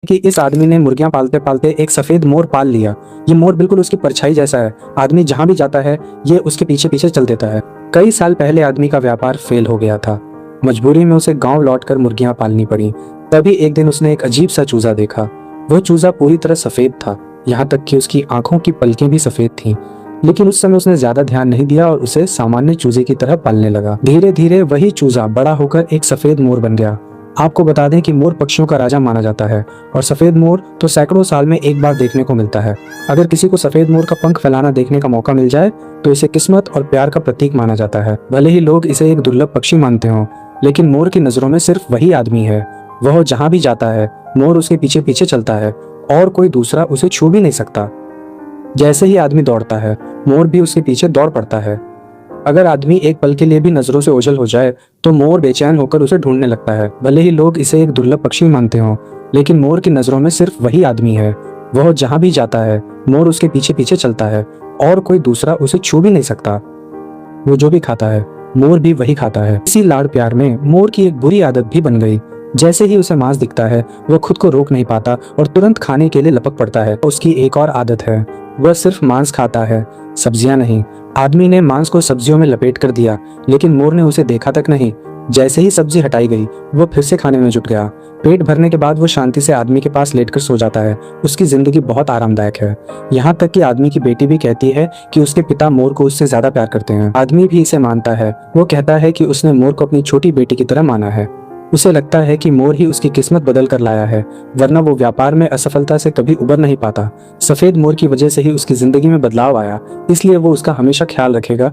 कि इस आदमी ने मुर्गियां पालते पालते एक सफेद मोर पाल लिया। ये मोर बिल्कुल उसकी परछाई जैसा है, आदमी जहां भी जाता है ये उसके पीछे पीछे चल देता है। कई साल पहले आदमी का व्यापार फेल हो गया था। मजबूरी में उसे गांव लौटकर मुर्गियां पालनी पड़ी। तभी एक दिन उसने एक अजीब सा चूजा देखा। वह चूजा पूरी तरह सफेद था, यहाँ तक कि उसकी आंखों की पलकें भी सफेद थीं। लेकिन उस समय उसने ज्यादा ध्यान नहीं दिया और उसे सामान्य चूजे की तरह पालने लगा। धीरे धीरे वही चूजा बड़ा होकर एक सफेद मोर बन गया। आपको बता दें कि मोर पक्षियों का राजा माना जाता है और सफेद मोर तो सैकड़ों साल में एक बार देखने को मिलता है। अगर किसी को सफेद मोर का पंख फैलाना देखने का मौका मिल जाए तो इसे किस्मत और प्यार का प्रतीक माना जाता है। भले ही लोग इसे एक दुर्लभ पक्षी मानते हों, लेकिन मोर की नजरों में सिर्फ वही आदमी है। वह जहाँ भी जाता है मोर उसके पीछे पीछे चलता है और कोई दूसरा उसे छू भी नहीं सकता। जैसे ही आदमी दौड़ता है मोर भी उसके पीछे दौड़ पड़ता है। अगर आदमी एक पल के लिए भी नजरों से ओझल हो जाए तो मोर बेचैन होकर उसे ढूंढने लगता है। भले ही लोग इसे एक दुर्लभ पक्षी मानते हों, लेकिन मोर की नजरों में सिर्फ वही आदमी है। वह जहां भी जाता है मोर उसके पीछे पीछे चलता है और कोई दूसरा उसे छू भी नहीं सकता। वो जो भी खाता है मोर भी वही खाता है। इसी लाड़ प्यार में मोर की एक बुरी आदत भी बन गई। जैसे ही उसे मांस दिखता है वह खुद को रोक नहीं पाता और तुरंत खाने के लिए लपक पड़ता है। उसकी एक और आदत है, वह सिर्फ मांस खाता है, सब्जियां नहीं। आदमी ने मांस को सब्जियों में लपेट कर दिया, लेकिन मोर ने उसे देखा तक नहीं। जैसे ही सब्जी हटाई गई वो फिर से खाने में जुट गया। पेट भरने के बाद वो शांति से आदमी के पास लेटकर सो जाता है। उसकी जिंदगी बहुत आरामदायक है। यहाँ तक कि आदमी की बेटी भी कहती है कि उसके पिता मोर को उससे ज्यादा प्यार करते हैं। आदमी भी इसे मानता है। वो कहता है कि उसने मोर को अपनी छोटी बेटी की तरह माना है। उसे लगता है कि मोर ही उसकी किस्मत बदल कर लाया है, वरना वो व्यापार में असफलता से कभी उबर नहीं पाता। सफेद मोर की वजह से ही उसकी जिंदगी में बदलाव आया, इसलिए वो उसका हमेशा ख्याल रखेगा।